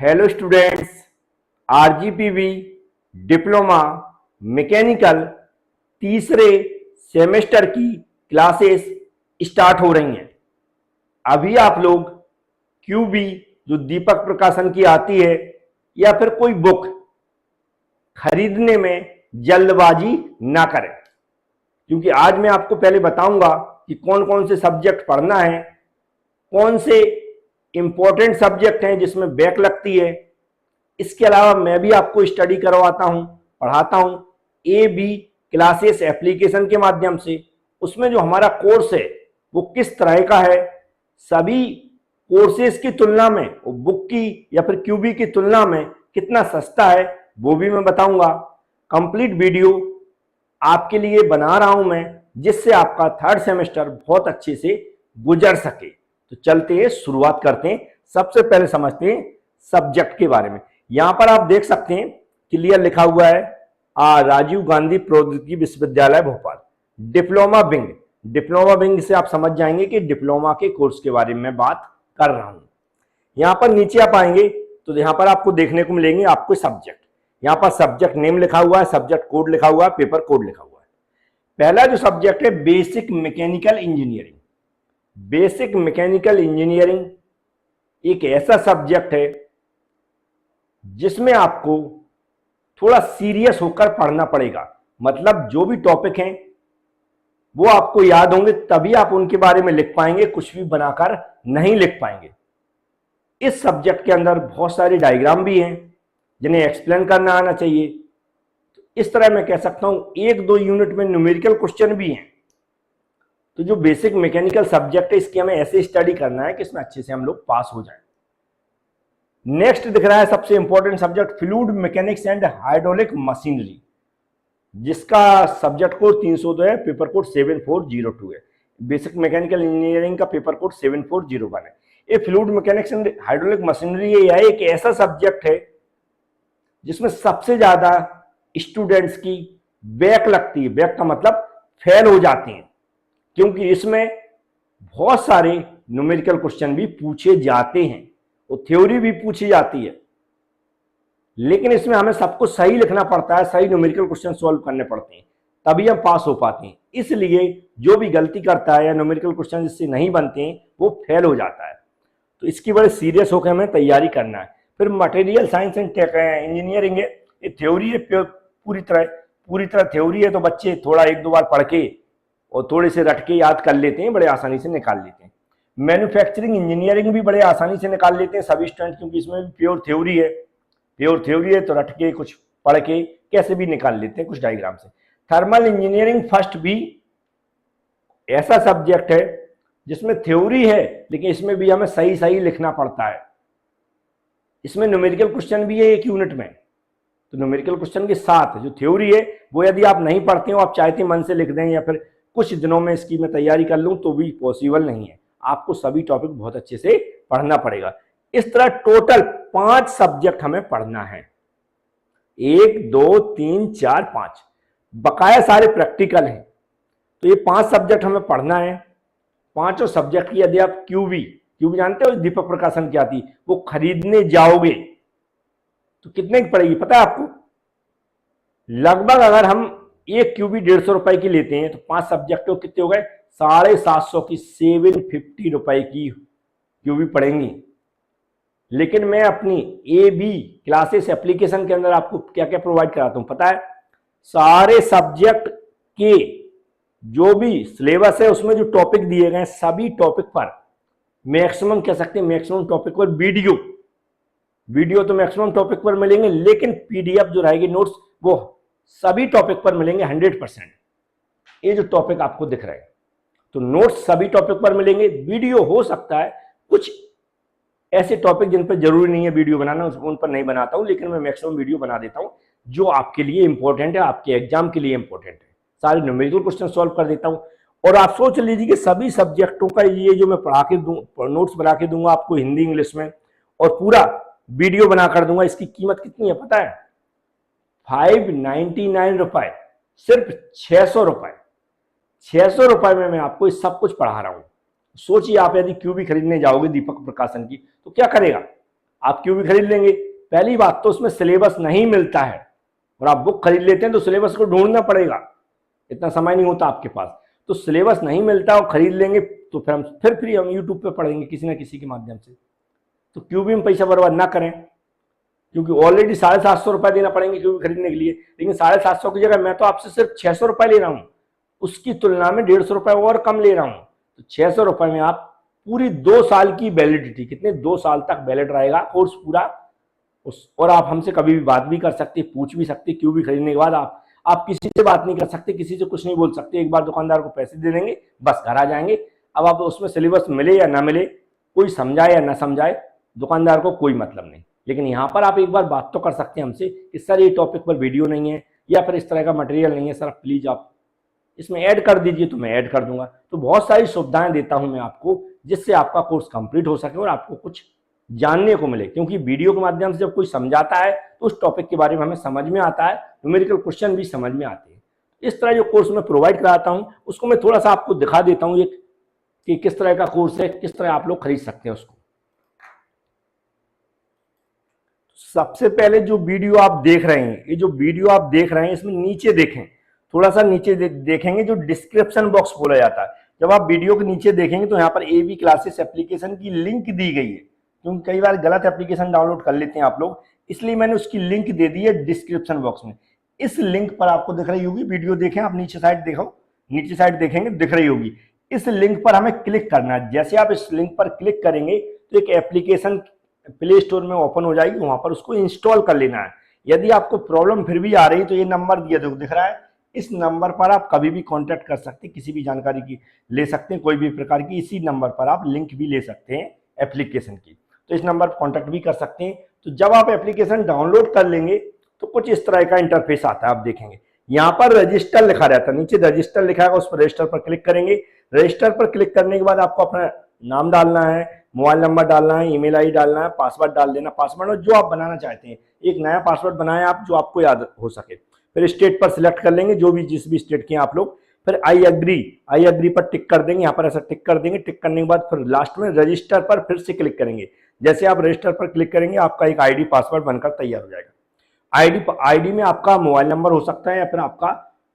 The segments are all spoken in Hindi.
Hello students, RGPV diploma mechanical तीसरे सेमेस्टर की क्लासेस स्टार्ट हो रही हैं। अभी आप लोग क्यूबी जो दीपक प्रकाशन की आती है या फिर कोई बुक खरीदने में जल्दबाजी ना करें, क्योंकि आज मैं आपको पहले बताऊंगा कि कौन कौन से सब्जेक्ट पढ़ना है, कौन से इंपॉर्टेंट सब्जेक्ट हैं जिसमें बैक लगती है। इसके अलावा मैं भी आपको स्टडी करवाता हूं, पढ़ाता हूं ए बी क्लासेस एप्लीकेशन के माध्यम से। उसमें जो हमारा कोर्स है वो किस तरह का है, सभी कोर्सेज की तुलना में बुक की या फिर क्यूबी की तुलना में कितना सस्ता है वो भी मैं बताऊंगा। कंप्लीट वीडियो आपके लिए बना रहा हूं मैं, जिससे आपका थर्ड सेमेस्टर बहुत अच्छे से गुजर सके। तो चलते हैं, शुरुआत करते हैं। सबसे पहले समझते हैं सब्जेक्ट के बारे में। यहां पर आप देख सकते हैं क्लियर लिखा हुआ है राजीव गांधी प्रौद्योगिकी विश्वविद्यालय Bhopal diploma wing. Diploma wing से आप समझ जाएंगे कि डिप्लोमा के कोर्स के बारे में बात कर रहा हूं। यहां पर नीचे आप आएंगे तो यहां पर आपको देखने को मिलेंगे आपको सब्जेक्ट। यहां पर सब्जेक्ट नेम लिखा हुआ है, सब्जेक्ट कोड लिखा हुआ है, पेपर कोड लिखा हुआ है। पहला जो सब्जेक्ट है basic mechanical engineering. Basic mechanical engineering एक ऐसा सब्जेक्ट है जिसमें आपको थोड़ा सीरियस होकर पढ़ना पड़ेगा। मतलब जो भी टॉपिक हैं वो आपको याद होंगे, तभी आप उनके बारे में लिख पाएंगे, कुछ भी बनाकर नहीं लिख पाएंगे। इस सब्जेक्ट के अंदर बहुत सारे डायग्राम भी हैं जिन्हें एक्सप्लेन करना आना चाहिए। तो इस तरह मैं कह सकता हूं एक दो यूनिट में न्यूमेरिकल क्वेश्चन भी हैं। तो जो बेसिक मैकेनिकल सब्जेक्ट है इसकी हमें ऐसे स्टडी करना है कि इसमें अच्छे से हम लोग पास हो जाएं। नेक्स्ट दिख रहा है सबसे important subject fluid mechanics and hydraulic machinery, जिसका सब्जेक्ट कोड 302 है, पेपर कोड 7402 है। बेसिक मैकेनिकल इंजीनियरिंग का पेपर कोड 7401 है। ये fluid mechanics and hydraulic machinery है, यह एक ऐसा सब्जेक्ट है जिसमें सबसे ज्यादा स्टूडेंट्स की बैक लगती है। बैक का मतलब फेल हो जाते हैं, क्योंकि इसमें बहुत सारे न्यूमेरिकल क्वेश्चन भी पूछे जाते हैं और थ्योरी भी पूछी जाती है, लेकिन इसमें हमें सब कुछ सही लिखना पड़ता है, सही न्यूमेरिकल क्वेश्चन सॉल्व करने पड़ते हैं, तभी हम पास हो पाते हैं। इसलिए जो भी गलती करता है या न्यूमेरिकल क्वेश्चन जिससे नहीं बनते हैं वो फेल हो जाता है। तो इसकी बड़े सीरियस होकर हमें तैयारी करना है। फिर मटेरियल साइंस एंड इंजीनियरिंग है, ये थ्योरी है, पूरी तरह थ्योरी है। तो बच्चे थोड़ा एक दो बार पढ़ के और थोड़े से रट के याद कर लेते हैं, बड़े आसानी से निकाल लेते हैं। मैन्युफैक्चरिंग इंजीनियरिंग भी बड़े आसानी से निकाल लेते हैं सभी स्टूडेंट, क्योंकि इसमें भी प्योर थ्योरी है। प्योर थ्योरी है तो रट के कुछ पढ़ के कैसे भी निकाल लेते हैं कुछ डायग्राम से। थर्मल इंजीनियरिंग फर्स्ट भी ऐसा सब्जेक्ट है जिसमें थ्योरी है, लेकिन इसमें भी हमें सही सही लिखना पड़ता है। इसमें न्यूमेरिकल क्वेश्चन भी है एक यूनिट में। तो न्यूमेरिकल क्वेश्चन के साथ जो थ्योरी है वो यदि आप नहीं पढ़ते हो, आप चाहते मन से लिख दें या फिर कुछ दिनों में इसकी मैं तैयारी कर लूं, तो भी पॉसिबल नहीं है। आपको सभी टॉपिक बहुत अच्छे से पढ़ना पड़ेगा। इस तरह टोटल 5 सब्जेक्ट हमें पढ़ना है, 1 2 3 4 5, बकाया सारे प्रैक्टिकल हैं। तो ये 5 सब्जेक्ट हमें पढ़ना है। पांचों सब्जेक्ट की यदि आप क्यूबी जानते हो दीपक प्रकाशन की आती, वो खरीदने जाओगे तो कितने की पड़ेगी पता है आपको? लगभग अगर हम एक क्यूबी 150 रुपए की लेते हैं तो 5 सब्जेक्ट को कितने हो गए? 750 की 750 रुपए की क्यूबी पड़ेंगी। लेकिन मैं अपनी ए बी क्लासेस एप्लीकेशन के अंदर आपको क्या क्या प्रोवाइड कराता हूं पता है? सारे सब्जेक्ट के जो भी सिलेबस है उसमें जो टॉपिक दिए गए सभी टॉपिक पर मैक्सिमम कह सकते हैं, मैक्सिमम टॉपिक पर वीडियो तो मैक्सिमम टॉपिक पर मिलेंगे, लेकिन पीडीएफ जो रहेगी नोट्स वो सभी टॉपिक पर मिलेंगे 100%। ये जो टॉपिक आपको दिख रहे हैं तो नोट्स सभी टॉपिक पर मिलेंगे। वीडियो हो सकता है कुछ ऐसे टॉपिक जिन पर जरूरी नहीं है वीडियो बनाना, उन पर नहीं बनाता हूं, लेकिन मैं मैक्सिमम वीडियो बना देता हूं जो आपके लिए इंपॉर्टेंट है, आपके एग्जाम के लिए इंपॉर्टेंट है। सारे न्यूमेरिकल क्वेश्चन सॉल्व कर देता हूं। और आप सोच लीजिए कि सभी सब्जेक्टों का ये जो मैं पढ़ा के नोट्स बना के दूंगा आपको हिंदी इंग्लिश में, और पूरा वीडियो बना कर दूंगा, इसकी कीमत कितनी है पता है? 599 रुपए, सिर्फ 600 रुपए। 600 रुपए में मैं आपको सब कुछ पढ़ा रहा हूं। सोचिए आप यदि क्यूबी खरीदने जाओगे दीपक प्रकाशन की तो क्या करेगा? आप क्यों भी खरीद लेंगे? पहली बात तो उसमें सिलेबस नहीं मिलता है, और आप बुक खरीद लेते हैं तो सिलेबस को ढूंढना पड़ेगा, इतना समय नहीं होता आपके पास। तो सिलेबस नहीं मिलता और खरीद लेंगे तो फिर हम यूट्यूब पे पढ़ेंगे किसी ना किसी के माध्यम से। तो क्यों भी हम पैसा बर्बाद ना करें, क्योंकि ऑलरेडी 750 रुपए देना पड़ेंगे क्यों भी खरीदने के लिए। लेकिन 750 की जगह मैं तो आपसे सिर्फ 600 रुपए ले रहा हूं, उसकी तुलना में 150 रुपए और कम ले रहा हूं। तो 600 रुपए में आप पूरी 2 साल की वैलिडिटी, कितने 2 साल तक वैलिड रहेगा कोर्स पूरा, और आप हमसे कभी भी बात भी कर सकते, पूछ भी सकते। क्यों भी खरीदने के बाद आप किसी से बात नहीं कर सकते, किसी से कुछ नहीं बोल सकते। एक बार दुकानदार को पैसे दे देंगे, बस घर आ जाएंगे। अब आप उसमें सिलेबस मिले या ना मिले, कोई समझाए या ना समझाए, दुकानदार को कोई मतलब नहीं। लेकिन यहाँ पर आप एक बार बात तो कर सकते हैं हमसे कि सर ये टॉपिक पर वीडियो नहीं है या फिर इस तरह का मटेरियल नहीं है, सर प्लीज आप इसमें ऐड कर दीजिए, तो मैं ऐड कर दूंगा। तो बहुत सारी सुविधाएं देता हूं मैं आपको, जिससे आपका कोर्स कंप्लीट हो सके और आपको कुछ जानने को मिले। क्योंकि वीडियो के माध्यम से जब कोई समझाता है तो उस टॉपिक के बारे में हमें समझ में आता है, न्यूमेरिकल क्वेश्चन भी समझ में आते हैं। इस तरह जो कोर्स मैं प्रोवाइड कराता हूं उसको मैं थोड़ा सा आपको दिखा देता हूं कि किस तरह का कोर्स है, किस तरह आप लोग खरीद सकते हैं उसको। सबसे पहले जो वीडियो आप देख रहे हैं, ये जो वीडियो आप देख रहे हैं इसमें नीचे देखें, थोड़ा सा नीचे देखेंगे जो डिस्क्रिप्शन बॉक्स बोला जाता है। जब आप वीडियो के नीचे देखेंगे तो यहाँ पर एबी क्लासेस एप्लीकेशन की लिंक दी गई है, क्योंकि कई बार गलत एप्लीकेशन डाउनलोड कर लेते हैं आप लोग, इसलिए मैंने उसकी लिंक दे दी है डिस्क्रिप्शन बॉक्स में। इस लिंक पर आपको दिख रही होगी वीडियो, देखें आप नीचे साइड देखो, नीचे साइड देखेंगे दिख रही होगी। इस लिंक पर हमें क्लिक करना है। जैसे आप इस लिंक पर क्लिक करेंगे तो एक एप्लीकेशन प्ले स्टोर में ओपन हो जाएगी, वहां पर उसको इंस्टॉल कर लेना है। यदि आपको प्रॉब्लम फिर भी आ रही तो ये नंबर दिख रहा है, इस नंबर पर आप कभी भी कांटेक्ट कर सकते हैं, किसी भी जानकारी की ले सकते हैं, कोई भी प्रकार की। इसी नंबर पर आप लिंक भी ले सकते हैं एप्लीकेशन की, तो इस नंबर पर कांटेक्ट भी कर सकते हैं। तो जब आप एप्लीकेशन डाउनलोड कर लेंगे तो कुछ इस तरह का इंटरफेस आता है, आप देखेंगे यहाँ पर रजिस्टर लिखा रहता है, नीचे रजिस्टर लिखा है, उस पर रजिस्टर पर क्लिक करेंगे। रजिस्टर पर क्लिक करने के बाद आपको अपना नाम डालना है, मोबाइल नंबर डालना है, ईमेल आईडी डालना है, पासवर्ड डाल देना, पासवर्ड जो आप बनाना चाहते हैं, एक नया पासवर्ड बनाएं आप जो आपको याद हो सके। फिर स्टेट पर सिलेक्ट कर लेंगे, जो भी जिस भी स्टेट के आप लोग। फिर आई एग्री पर टिक कर देंगे, यहाँ पर ऐसा टिक कर देंगे। टिक करने के बाद फिर लास्ट में रजिस्टर पर फिर से क्लिक करेंगे। जैसे आप रजिस्टर पर क्लिक करेंगे आपका एक आईडी पासवर्ड बनकर तैयार हो जाएगा। आईडी में आपका मोबाइल नंबर हो सकता है या फिर आपका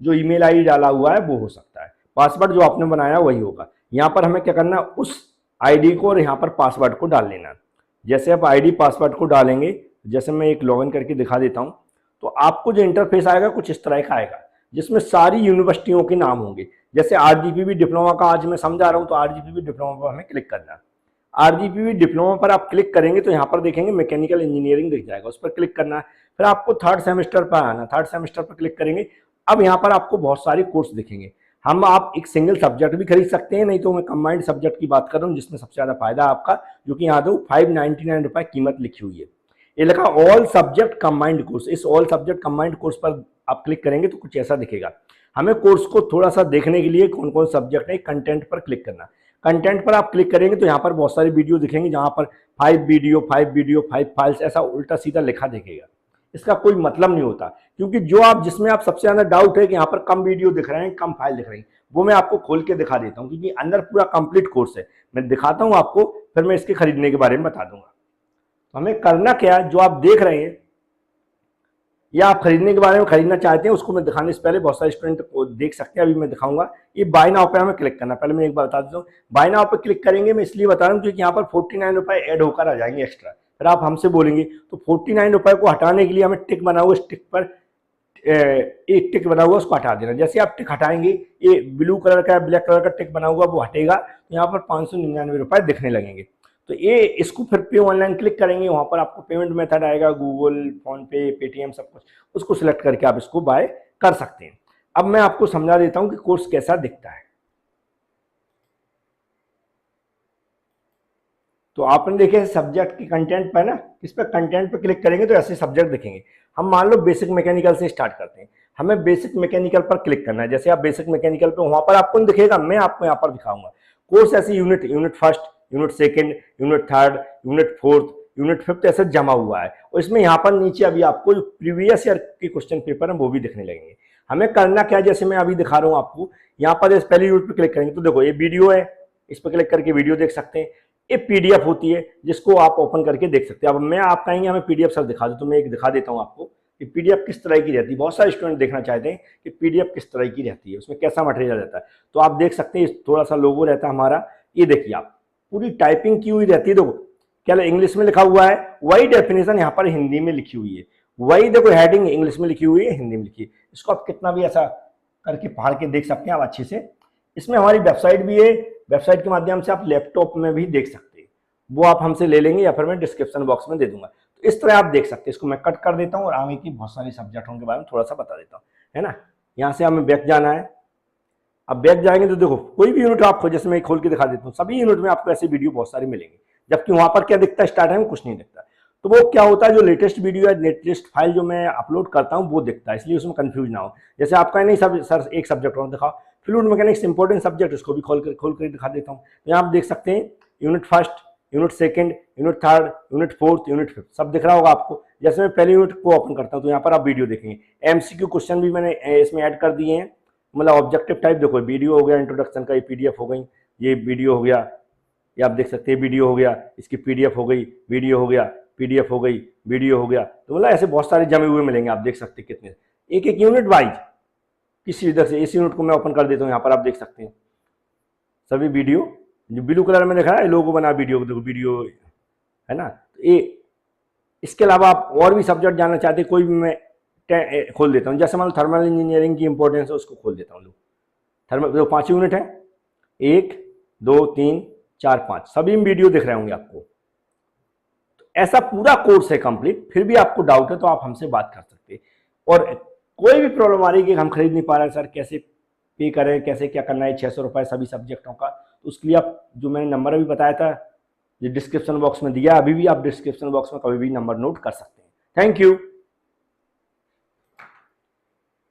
जो ईमेल आईडी डाला हुआ है वो हो सकता है। पासवर्ड जो आपने बनाया वही होगा। यहाँ पर हमें क्या करना है, उस आईडी को और यहाँ पर पासवर्ड को डाल लेना। जैसे आप आईडी पासवर्ड को डालेंगे, जैसे मैं एक लॉगिन करके दिखा देता हूँ, तो आपको जो इंटरफेस आएगा कुछ इस तरह का आएगा, जिसमें सारी यूनिवर्सिटियों के नाम होंगे। जैसे आरजीपीवी डिप्लोमा का आज मैं समझा रहा हूँ, तो आरजीपीवी डिप्लोमा पर हमें क्लिक करना है। आरजीपीवी डिप्लोमा पर आप क्लिक करेंगे तो यहाँ पर देखेंगे मैकेनिकल इंजीनियरिंग दिख जाएगा, उस पर क्लिक करना है। फिर आपको 3rd सेमेस्टर पर आना, 3rd सेमेस्टर पर क्लिक करेंगे। अब यहाँ पर आपको बहुत सारे कोर्स दिखेंगे। आप एक सिंगल सब्जेक्ट भी खरीद सकते हैं, नहीं तो मैं कंबाइंड सब्जेक्ट की बात कर रहा हूँ जिसमें सबसे ज्यादा फायदा आपका, जो कि यहाँ दो 599 रुपए कीमत लिखी हुई है। ये लिखा ऑल सब्जेक्ट कंबाइंड कोर्स। इस ऑल सब्जेक्ट कंबाइंड कोर्स पर आप क्लिक करेंगे तो कुछ ऐसा दिखेगा। हमें कोर्स को थोड़ा सा देखने के लिए कौन कौन सब्जेक्ट है, कंटेंट पर क्लिक करना। कंटेंट पर आप क्लिक करेंगे तो यहाँ पर बहुत सारी वीडियो दिखेंगे, जहाँ पर 5 वीडियो 5 फाइल्स ऐसा उल्टा सीधा लिखा दिखेगा। इसका कोई मतलब नहीं होता, क्योंकि जिसमें आप सबसे ज्यादा डाउट है कि यहाँ पर कम वीडियो दिख रहे हैं, कम फाइल दिख रही है, वो मैं आपको खोल के दिखा देता हूँ, क्योंकि अंदर पूरा कंप्लीट कोर्स है। मैं दिखाता हूँ आपको, फिर मैं इसके खरीदने के बारे में बता दूंगा। तो हमें करना क्या है, जो आप देख रहे हैं या आप खरीदने के बारे में खरीदना चाहते हैं, उसको मैं दिखाने से पहले बहुत सारे स्टूडेंट को देख सकते हैं, अभी मैं दिखाऊंगा। ये बाय नाउ पे हमें क्लिक करना। पहले मैं एक बार बता देता हूँ, बाय नाउ पे क्लिक करेंगे, मैं इसलिए बता रहा हूँ क्योंकि यहाँ पर 49 रुपए ऐड होकर आ जाएंगे एक्स्ट्रा। फिर आप हमसे बोलेंगे तो 49 रुपए को हटाने के लिए हमें टिक बना हुआ, इस टिक पर एक टिक बना हुआ उसको हटा देना। जैसे आप टिक हटाएंगे, ये ब्लू कलर का ब्लैक कलर का टिक बना हुआ वो हटेगा, तो यहाँ पर 599 रुपए दिखने लगेंगे। तो ये इसको फिर पे ऑनलाइन क्लिक करेंगे, वहां पर आपको पेमेंट मेथड आएगा, गूगल, फोन पे, पेटीएम, सब कुछ, उसको सिलेक्ट करके आप इसको बाय कर सकते हैं। अब मैं आपको समझा देता हूं कि कोर्स कैसा दिखता है। तो आपने देखे सब्जेक्ट की कंटेंट पर ना, इस पर कंटेंट पर क्लिक करेंगे तो ऐसे सब्जेक्ट दिखेंगे। हम मान लो बेसिक मैकेनिकल से स्टार्ट करते हैं, हमें बेसिक मैकेनिकल पर क्लिक करना है। जैसे आप बेसिक मैकेनिकल पे, वहां पर आपको दिखेगा, मैं आपको यहाँ पर दिखाऊंगा कोर्स ऐसे unit first, unit second, unit third, unit fourth, unit fifth ऐसे जमा हुआ है। और इसमें यहाँ पर नीचे अभी आपको जो प्रीवियस ईयर के क्वेश्चन पेपर है वो भी दिखने लगेंगे। हमें करना क्या है, जैसे मैं अभी दिखा रहा हूँ आपको, यहाँ पर पहले यूनिट पर क्लिक करेंगे तो देखो ये वीडियो है, इस पर क्लिक करके वीडियो देख सकते हैं। एक पीडीएफ होती है जिसको आप ओपन करके देख सकते हैं। अब मैं आप कहेंगे हमें पीडीएफ सर दिखा दो, तो मैं एक दिखा देता हूँ आपको कि पीडीएफ किस तरह की रहती है। बहुत सारे स्टूडेंट देखना चाहते हैं कि पीडीएफ किस तरह की रहती है, उसमें कैसा मटेरियल रहता है। तो आप देख सकते हैं थोड़ा सा लोगो रहता है हमारा, ये देखिए आप, पूरी टाइपिंग की हुई रहती है। देखो क्या इंग्लिश में लिखा हुआ है, वही डेफिनेशन यहाँ पर हिंदी में लिखी हुई है, वही देखो हेडिंग इंग्लिश में लिखी हुई है, हिंदी में लिखी है। इसको आप कितना भी ऐसा करके पढ़ के देख सकते हैं आप अच्छे से। इसमें हमारी वेबसाइट भी है, वेबसाइट के माध्यम से आप लैपटॉप में भी देख सकते हैं, वो आप हमसे ले लेंगे या फिर मैं डिस्क्रिप्शन बॉक्स में दे दूंगा। तो इस तरह आप देख सकते हैं। इसको मैं कट कर देता हूँ और आगे की बहुत सारी सब्जेक्टों के बारे में थोड़ा सा बता देता हूँ, है ना। यहाँ से हमें बैक जाना है। अब बैक जाएंगे तो देखो कोई भी यूनिट आपको, जैसे मैं खोल के दिखा देता हूँ, सभी यूनिट में आपको ऐसे वीडियो बहुत सारे मिलेंगे, जबकि वहां पर क्या दिखता है, स्टार्ट में कुछ नहीं दिखता। तो वो क्या होता है, जो लेटेस्ट वीडियो या लेटेस्ट फाइल जो मैं अपलोड करता हूँ वो दिखता है, इसलिए उसमें कंफ्यूज ना हो। जैसे आपका नहीं सब सर एक सब्जेक्ट और दिखाओ, फ्लूइड मैकेनिक्स इंपॉर्टेंट सब्जेक्ट, उसको भी खोल कर दिखा देता हूँ। यहाँ आप देख सकते हैं unit first, unit second, unit third, unit fourth, unit fifth, सब दिख रहा होगा आपको। जैसे मैं पहले यूनिट को ओपन करता हूँ तो यहाँ पर आप वीडियो देखेंगे, एमसीक्यू क्वेश्चन भी मैंने इसमें ऐड कर दिए हैं, मतलब ऑब्जेक्टिव टाइप। देखो वीडियो हो गया इंट्रोडक्शन का, ये पीडीएफ हो गई, ये वीडियो हो गया, ये आप देख सकते हैं वीडियो हो गया, इसकी पीडीएफ हो गई, वीडियो हो गया, पीडीएफ हो गई, वीडियो हो गया। तो मतलब ऐसे बहुत सारे जमे हुए मिलेंगे, आप देख सकते हैं कितने, एक एक यूनिट वाइज किसी इधर से। इस यूनिट को मैं ओपन कर देता हूँ, यहाँ पर आप देख सकते हैं सभी वीडियो, जो ब्लू कलर में दिखा है लोगो बना वीडियो, देखो वीडियो है ना। तो ये इसके अलावा आप और भी सब्जेक्ट जानना चाहते हैं, कोई भी मैं खोल देता हूँ। जैसे मान लो थर्मल इंजीनियरिंग की इंपॉर्टेंस है, उसको खोल देता हूँ। थर्मल जो 5 यूनिट है, 1 2 3 4 5, सभी में वीडियो दिख रहे होंगे आपको। तो ऐसा पूरा कोर्स है कंप्लीट। फिर भी आपको डाउट है तो आप हमसे बात कर सकते हैं। और कोई भी प्रॉब्लम आ रही है कि हम खरीद नहीं पा रहे सर, कैसे पे करें, कैसे क्या करना है, 600 रुपये सभी सब्जेक्टों का, तो उसके लिए आप जो मैंने नंबर अभी बताया था, ये डिस्क्रिप्शन बॉक्स में दिया, अभी भी आप डिस्क्रिप्शन बॉक्स में कभी भी नंबर नोट कर सकते हैं। Thank you.